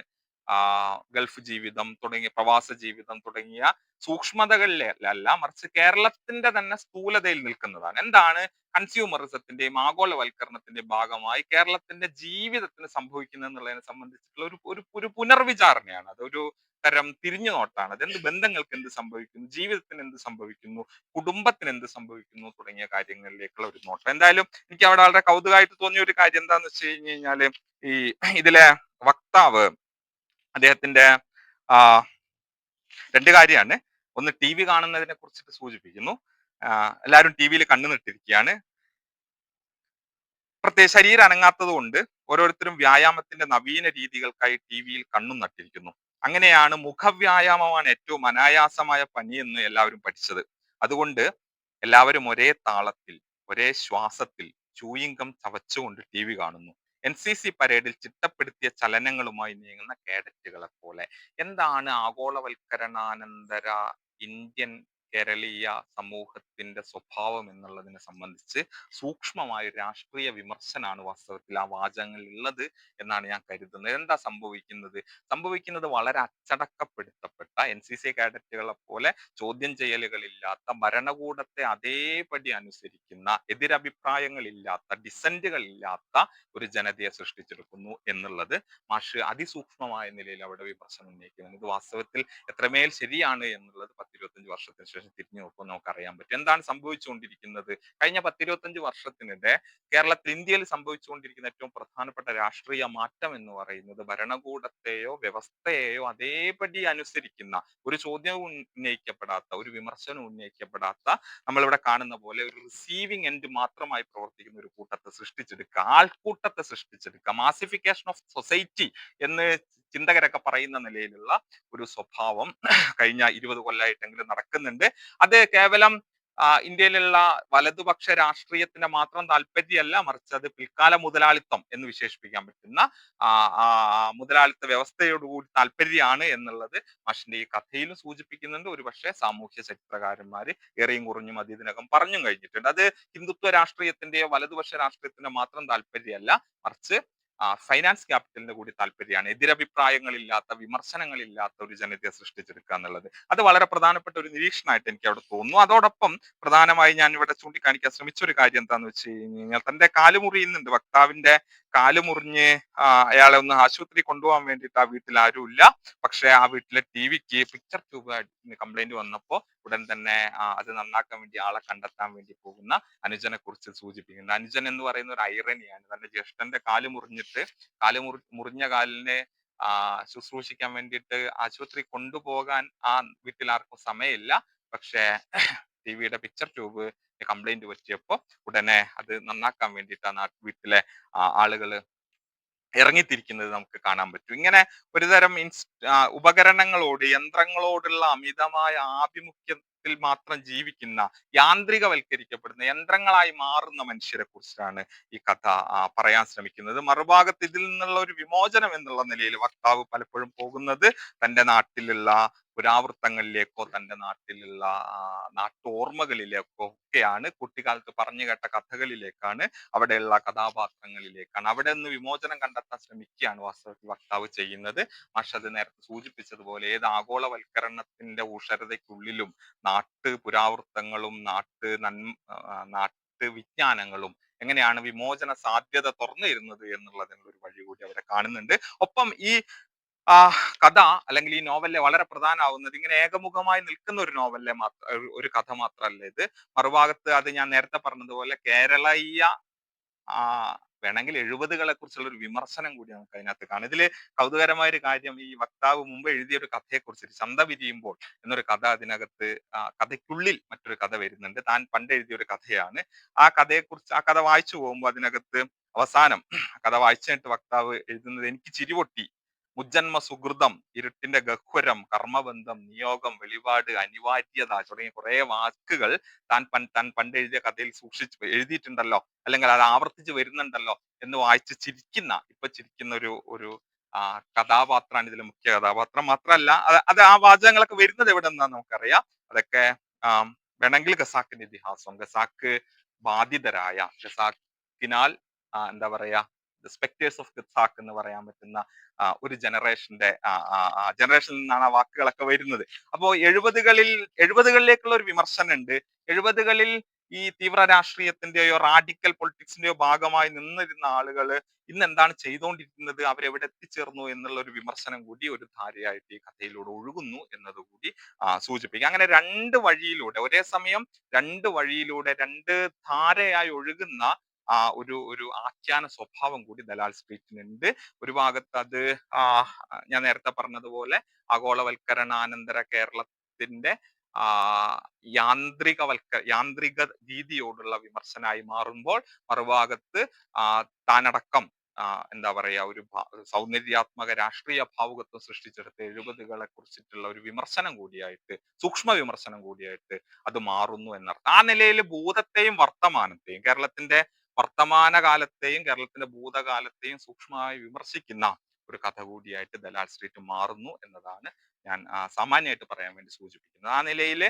ഗൾഫ് ജീവിതം തുടങ്ങിയ പ്രവാസ ജീവിതം തുടങ്ങിയ സൂക്ഷ്മതകളിലല്ല, മറിച്ച് കേരളത്തിന്റെ തന്നെ സ്ഥൂലതയിൽ നിൽക്കുന്നതാണ്. എന്താണ് കൺസ്യൂമറിസത്തിന്റെയും ആഗോളവൽക്കരണത്തിന്റെയും ഭാഗമായി കേരളത്തിന്റെ ജീവിതത്തിന് സംഭവിക്കുന്നത് എന്നുള്ളതിനെ സംബന്ധിച്ചിട്ടുള്ള ഒരു പുനർവിചാരണയാണ്. അതൊരു തരം തിരിഞ്ഞു നോട്ടാണ്. അതെന്ത് ബന്ധങ്ങൾക്ക് എന്ത് സംഭവിക്കുന്നു, ജീവിതത്തിന് എന്ത് സംഭവിക്കുന്നു, കുടുംബത്തിന് എന്ത് സംഭവിക്കുന്നു തുടങ്ങിയ കാര്യങ്ങളിലേക്കുള്ള ഒരു നോട്ടം. എന്തായാലും എനിക്ക് അവിടെ വളരെ കൗതുകമായിട്ട് തോന്നിയ ഒരു കാര്യം എന്താന്ന് വെച്ച് കഴിഞ്ഞാല്, ഈ ഇതിലെ വക്താവ് അദ്ദേഹത്തിന്റെ രണ്ട് കാര്യമാണ്. ഒന്ന്, ടി വി കാണുന്നതിനെ കുറിച്ചിട്ട് സൂചിപ്പിക്കുന്നു. എല്ലാവരും ടി വിയിൽ കണ്ണു നട്ടിരിക്കുകയാണ്. പ്രത്യേക ശരീരം അനങ്ങാത്തത് കൊണ്ട് ഓരോരുത്തരും വ്യായാമത്തിന്റെ നവീന രീതികൾക്കായി ടി വിയിൽ കണ്ണും നട്ടിരിക്കുന്നു. അങ്ങനെയാണ് മുഖവ്യായാമമാണ് ഏറ്റവും അനായാസമായ പണി എന്ന് എല്ലാവരും പഠിച്ചത്. അതുകൊണ്ട് എല്ലാവരും ഒരേ താളത്തിൽ ഒരേ ശ്വാസത്തിൽ ചൂയിങ്കം ചവച്ചുകൊണ്ട് ടി വി കാണുന്നു. NCC പരേഡിൽ ചിട്ടപ്പെടുത്തിയ ചലനങ്ങളുമായി നീങ്ങുന്ന കേഡറ്റുകളെ പോലെ. എന്താണ് ആഗോളവൽക്കരണാനന്തര ഇന്ത്യൻ കേരളീയ സമൂഹത്തിന്റെ സ്വഭാവം എന്നുള്ളതിനെ സംബന്ധിച്ച് സൂക്ഷ്മമായ രാഷ്ട്രീയ വിമർശനമാണ് വാസ്തവത്തിൽ ആ വാചകങ്ങളിൽ ഉള്ളത് എന്നാണ് ഞാൻ കരുതുന്നത്. എന്താ സംഭവിക്കുന്നത് വളരെ അച്ചടക്കപ്പെടുത്തപ്പെട്ട NCC കേഡറ്റുകളെ പോലെ ചോദ്യം ചെയ്യലുകളില്ലാത്ത, ഭരണകൂടത്തെ അതേപടി അനുസരിക്കുന്ന, എതിരഭിപ്രായങ്ങളില്ലാത്ത, ഡിസന്റുകളില്ലാത്ത ഒരു ജനതയെ സൃഷ്ടിച്ചെടുക്കുന്നു എന്നുള്ളത് മാഷ് അതിസൂക്ഷ്മമായ നിലയിൽ അവിടെ വിമർശനം ഉന്നയിക്കുന്നത്. ഇത് വാസ്തവത്തിൽ എത്രമേൽ ശരിയാണ് എന്നുള്ളത് 10-25 വർഷത്തിന് ശേഷം തിരിഞ്ഞു നോക്കുമ്പോൾ നമുക്ക് അറിയാൻ പറ്റും. എന്താണ് സംഭവിച്ചുകൊണ്ടിരിക്കുന്നത്? കഴിഞ്ഞ 10-25 വർഷത്തിനിടെ കേരളത്തിൽ, ഇന്ത്യയിൽ സംഭവിച്ചുകൊണ്ടിരിക്കുന്ന ഏറ്റവും പ്രധാനപ്പെട്ട രാഷ്ട്രീയ മാറ്റം എന്ന് പറയുന്നത് ഭരണകൂടത്തെയോ വ്യവസ്ഥയെയോ അതേപടി അനുസരിക്കുന്ന, ഒരു ചോദ്യവും ഉന്നയിക്കപ്പെടാത്ത, ഒരു വിമർശനം ഉന്നയിക്കപ്പെടാത്ത, നമ്മളിവിടെ കാണുന്ന പോലെ ഒരു റിസീവിംഗ് എൻഡ് മാത്രമായി പ്രവർത്തിക്കുന്ന ഒരു കൂട്ടത്തെ സൃഷ്ടിച്ചെടുക്കുക, ആൾക്കൂട്ടത്തെ സൃഷ്ടിച്ചെടുക്കുക, മാസിഫിക്കേഷൻ ഓഫ് സൊസൈറ്റി എന്ന് ചിന്തകരൊക്കെ പറയുന്ന നിലയിലുള്ള ഒരു സ്വഭാവം കഴിഞ്ഞ 20 കൊല്ലമായിട്ടെങ്കിലും നടക്കുന്നുണ്ട്. അത് കേവലം ഇന്ത്യയിലുള്ള വലതുപക്ഷ രാഷ്ട്രീയത്തിന്റെ മാത്രം താല്പര്യമല്ല, മറിച്ച് അത് പിൽക്കാല മുതലാളിത്തം എന്ന് വിശേഷിപ്പിക്കാൻ പറ്റുന്ന മുതലാളിത്ത വ്യവസ്ഥയോടുകൂടി താല്പര്യമാണ് എന്നുള്ളത് മാഷിന്റെ ഈ കഥയിലും സൂചിപ്പിക്കുന്നുണ്ട്. ഒരുപക്ഷെ സാമൂഹ്യ ചരിത്രകാരന്മാര് ഏറെയും കുറഞ്ഞും അത് ഇതിനകം പറഞ്ഞും കഴിഞ്ഞിട്ടുണ്ട്. അത് ഹിന്ദുത്വ രാഷ്ട്രീയത്തിന്റെയോ വലതുപക്ഷ രാഷ്ട്രീയത്തിന്റെയോ മാത്രം താല്പര്യമല്ല, മറിച്ച് ഫൈനാൻസ് ക്യാപിറ്റലിന്റെ കൂടി താല്പര്യമാണ്. എതിരഭിപ്രായങ്ങളില്ലാത്ത, വിമർശനങ്ങളില്ലാത്ത ഒരു ജനതയെ സൃഷ്ടിച്ചെടുക്കുക എന്നുള്ളത്. അത് വളരെ പ്രധാനപ്പെട്ട ഒരു നിരീക്ഷണമായിട്ട് എനിക്ക് അവിടെ തോന്നുന്നു. അതോടൊപ്പം പ്രധാനമായി ഞാൻ ഇവിടെ ചൂണ്ടിക്കാണിക്കാൻ ശ്രമിച്ച ഒരു കാര്യം എന്താന്ന് വെച്ച് കഴിഞ്ഞാൽ, തന്റെ കാല് മുറിയുന്നുണ്ട്, വക്താവിന്റെ കാല് മുറിഞ്ഞ് അയാളെ ഒന്ന് ആശുപത്രി കൊണ്ടുപോകാൻ വേണ്ടിയിട്ട് ആ വീട്ടിൽ ആരുമില്ല. പക്ഷെ ആ വീട്ടിലെ ടിവിക്ക് പിക്ചർ ട്യൂബ് കംപ്ലൈന്റ് വന്നപ്പോൾ ഉടൻ തന്നെ അത് നന്നാക്കാൻ വേണ്ടി ആളെ കണ്ടെത്താൻ വേണ്ടി പോകുന്ന അനുജനെ കുറിച്ച് സൂചിപ്പിക്കുന്നത്. അനുജൻ എന്ന് പറയുന്ന ഒരു ഐറണിയാണ്. തന്റെ ജ്യേഷ്ഠന്റെ കാല് മുറിഞ്ഞിട്ട് മുറിഞ്ഞ കാലിനെ ശുശ്രൂഷിക്കാൻ വേണ്ടിയിട്ട് ആശുപത്രി കൊണ്ടുപോകാൻ ആ വീട്ടിൽ ആർക്കും സമയമില്ല. പക്ഷേ ടിവിയുടെ പിക്ചർ ട്യൂബ് കംപ്ലൈന്റ് പറ്റിയപ്പോൾ ഉടനെ അത് നന്നാക്കാൻ വേണ്ടിയിട്ട് ആ വീട്ടിലെ ആളുകൾ ഇറങ്ങിത്തിരിക്കുന്നത് നമുക്ക് കാണാൻ പറ്റും. ഇങ്ങനെ ഒരുതരം ഉപകരണങ്ങളോട്, യന്ത്രങ്ങളോടുള്ള അമിതമായ ആഭിമുഖ്യത്തിൽ മാത്രം ജീവിക്കുന്ന, യാന്ത്രികവൽക്കരിക്കപ്പെടുന്ന, യന്ത്രങ്ങളായി മാറുന്ന മനുഷ്യരെ കുറിച്ചാണ് ഈ കഥ പറയാൻ ശ്രമിക്കുന്നത്. മറുഭാഗത്ത് ഇതിൽ നിന്നുള്ള ഒരു വിമോചനം എന്നുള്ള നിലയിൽ വക്താവ് പലപ്പോഴും പോകുന്നത് തന്റെ നാട്ടിലുള്ള പുരാവൃത്തങ്ങളിലേക്കോ തന്റെ നാട്ടിലുള്ള നാട്ടോർമ്മകളിലേക്കോ ഒക്കെയാണ്, കുട്ടിക്കാലത്ത് പറഞ്ഞു കേട്ട കഥകളിലേക്കാണ്, അവിടെയുള്ള കഥാപാത്രങ്ങളിലേക്കാണ്. അവിടെ നിന്ന് വിമോചനം കണ്ടെത്താൻ ശ്രമിക്കുകയാണ് വാസ്തവത്തിൽ വക്താവ് ചെയ്യുന്നത്. മാഷ് അത് നേരത്തെ സൂചിപ്പിച്ചതുപോലെ ഏത് ആഗോളവൽക്കരണത്തിന്റെ ഊഷരതയ്ക്കുള്ളിലും പുരാവൃത്തങ്ങളും നാട്ടു വിജ്ഞാനങ്ങളും എങ്ങനെയാണ് വിമോചന സാധ്യത തുറന്നിരുന്നത് എന്നുള്ളതിനുള്ള ഒരു വഴി കൂടി അവിടെ കാണുന്നുണ്ട്. ഒപ്പം ഈ ആ കഥ അല്ലെങ്കിൽ ഈ നോവലിലെ വളരെ പ്രധാനമാവുന്നത് ഇങ്ങനെ ഏകമുഖമായി നിൽക്കുന്ന ഒരു നോവലിലെ ഒരു കഥ മാത്രമല്ല ഇത്. മറുഭാഗത്ത് അത് ഞാൻ നേരത്തെ പറഞ്ഞതുപോലെ കേരളീയ ആ വേണമെങ്കിൽ 70കളെ കുറിച്ചുള്ള ഒരു വിമർശനം കൂടി നമുക്ക് അതിനകത്ത് കാണാം. ഇതില് കൗതുകരമായ ഒരു കാര്യം, ഈ വക്താവ് മുമ്പ് എഴുതിയ ഒരു കഥയെ കുറിച്ചിട്ട്, ചന്ത വിരിയുമ്പോൾ എന്നൊരു കഥ അതിനകത്ത്, കഥയ്ക്കുള്ളിൽ മറ്റൊരു കഥ വരുന്നുണ്ട്. താൻ പണ്ട് എഴുതിയ ഒരു കഥയാണ്. ആ കഥ വായിച്ചു പോകുമ്പോൾ അതിനകത്ത് അവസാനം കഥ വായിച്ചിട്ട് വക്താവ് എഴുതുന്നത്, എനിക്ക് ചിരിപൊട്ടി, മുജ്ജന്മ സുഹൃതം, ഇരുട്ടിന്റെ ഗഹ്വരം, കർമ്മബന്ധം, നിയോഗം, വെളിപാട്, അനിവാര്യത തുടങ്ങിയ കുറെ വാക്കുകൾ താൻ പണ്ട് എഴുതിയ കഥയിൽ എഴുതിയിട്ടുണ്ടല്ലോ, അല്ലെങ്കിൽ അത് ആവർത്തിച്ച് വരുന്നുണ്ടല്ലോ എന്ന് വായിച്ച് ഇപ്പൊ ചിരിക്കുന്ന ഒരു കഥാപാത്രമാണ് ഇതിലെ മുഖ്യ കഥാപാത്രം. മാത്രമല്ല അത് ആ വാചകങ്ങളൊക്കെ വരുന്നത് എവിടെ നിന്നാന്ന് നമുക്കറിയാം. അതൊക്കെ വേണമെങ്കിൽ ഖസാക്കിന്റെ ഇതിഹാസം, ഖസാക്ക് ബാധിതരായ, ഖസാക്കിനാൽ എന്താ പറയാ, സ്പെക്ടേഴ്സ് ഓഫ് ഖസാക്ക് എന്ന് പറയാൻ പറ്റുന്ന ഒരു ജനറേഷനിൽ നിന്നാണ് ആ വാക്കുകളൊക്കെ വരുന്നത്. അപ്പോ എഴുപതുകളിലേക്കുള്ള ഒരു വിമർശനം ഉണ്ട്. എഴുപതുകളിൽ ഈ തീവ്ര രാഷ്ട്രീയത്തിന്റെയോ റാഡിക്കൽ പൊളിറ്റിക്സിന്റെയോ ഭാഗമായി നിന്നിരുന്ന ആളുകൾ ഇന്ന് എന്താണ് ചെയ്തുകൊണ്ടിരിക്കുന്നത്, അവരെവിടെ എത്തിച്ചേർന്നു എന്നുള്ള ഒരു വിമർശനം കൂടി ഒരു ധാരയായിട്ട് ഈ കഥയിലൂടെ ഒഴുകുന്നു എന്നതുകൂടി സൂചിപ്പിക്കുക. അങ്ങനെ ഒരേ സമയം രണ്ട് വഴിയിലൂടെ, രണ്ട് ധാരയായി ഒഴുകുന്ന ഒരു ആഖ്യാന സ്വഭാവം കൂടി ദലാൽ സ്ട്രീറ്റിനുണ്ട്. ഒരു ഭാഗത്ത് അത് ഞാൻ നേരത്തെ പറഞ്ഞതുപോലെ ആഗോളവൽക്കരണാനന്തര കേരളത്തിന്റെ യാന്ത്രിക രീതിയോടുള്ള വിമർശനമായി മാറുമ്പോൾ, മറുഭാഗത്ത് താനടക്കം എന്താ പറയാ, ഒരു സൗന്ദര്യാത്മക രാഷ്ട്രീയ ഭാവുകത്വം സൃഷ്ടിച്ചെടുത്ത 70കളെ കുറിച്ചിട്ടുള്ള ഒരു വിമർശനം കൂടിയായിട്ട്, സൂക്ഷ്മ വിമർശനം കൂടിയായിട്ട് അത് മാറുന്നു എന്നർത്ഥം. ആ നിലയിൽ ഭൂതത്തെയും വർത്തമാനത്തെയും, കേരളത്തിന്റെ വർത്തമാനകാലത്തെയും കേരളത്തിന്റെ ഭൂതകാലത്തെയും സൂക്ഷ്മമായി വിമർശിക്കുന്ന ഒരു കഥ കൂടിയായിട്ട് ദലാൽ സ്ട്രീറ്റ് മാറുന്നു എന്നതാണ് ഞാൻ സാമാന്യമായിട്ട് പറയാൻ വേണ്ടി സൂചിപ്പിക്കുന്നത്. ആ നിലയിൽ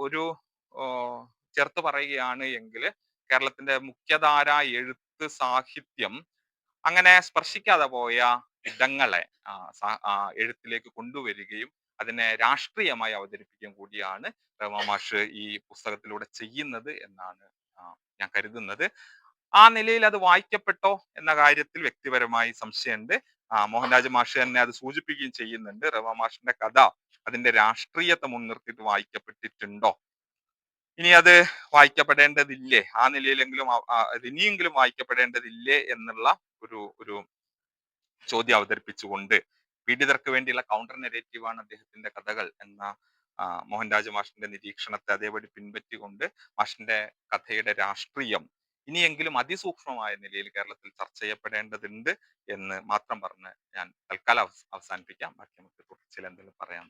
ഒരു ചേർത്ത് പറയുകയാണ് എങ്കിൽ, കേരളത്തിന്റെ മുഖ്യധാര എഴുത്ത് സാഹിത്യം അങ്ങനെ സ്പർശിക്കാതെ പോയ ഇടങ്ങളെ എഴുത്തിലേക്ക് കൊണ്ടുവരികയും അതിനെ രാഷ്ട്രീയമായി അവതരിപ്പിക്കുകയും കൂടിയാണ് രമ മാഷ് ഈ പുസ്തകത്തിലൂടെ ചെയ്യുന്നത് എന്നാണ് ഞാൻ കരുതുന്നത്. ആ നിലയിൽ അത് വായിക്കപ്പെട്ടോ എന്ന കാര്യത്തിൽ വ്യക്തിപരമായി സംശയമുണ്ട്. മോഹൻരാജ് മാഷ് തന്നെ അത് സൂചിപ്പിക്കുകയും ചെയ്യുന്നുണ്ട്. രമ മാഷിന്റെ കഥ അതിന്റെ രാഷ്ട്രീയത്തെ മുൻനിർത്തിയിട്ട് വായിക്കപ്പെട്ടിട്ടുണ്ടോ, ഇനി അത് വായിക്കപ്പെടേണ്ടതില്ലേ, ആ നിലയിലെങ്കിലും ഇനിയെങ്കിലും വായിക്കപ്പെടേണ്ടതില്ലേ എന്നുള്ള ഒരു ചോദ്യം അവതരിപ്പിച്ചുകൊണ്ട്, പീഡിതർക്ക് വേണ്ടിയുള്ള കൗണ്ടർ നെറേറ്റീവാണ് അദ്ദേഹത്തിന്റെ കഥകൾ എന്ന മോഹൻരാജ് മാഷിന്റെ നിരീക്ഷണത്തെ അതേപടി പിൻപറ്റിക്കൊണ്ട് മാഷിന്റെ കഥയുടെ രാഷ്ട്രീയം ഇനിയെങ്കിലും അതിസൂക്ഷ്മമായ നിലയിൽ കേരളത്തിൽ ചർച്ച ചെയ്യപ്പെടേണ്ടതുണ്ട് എന്ന് മാത്രം പറഞ്ഞ് ഞാൻ തൽക്കാലം അവസാനിപ്പിക്കാം. ബാക്കി നമുക്ക് ചില എന്തെങ്കിലും പറയാം.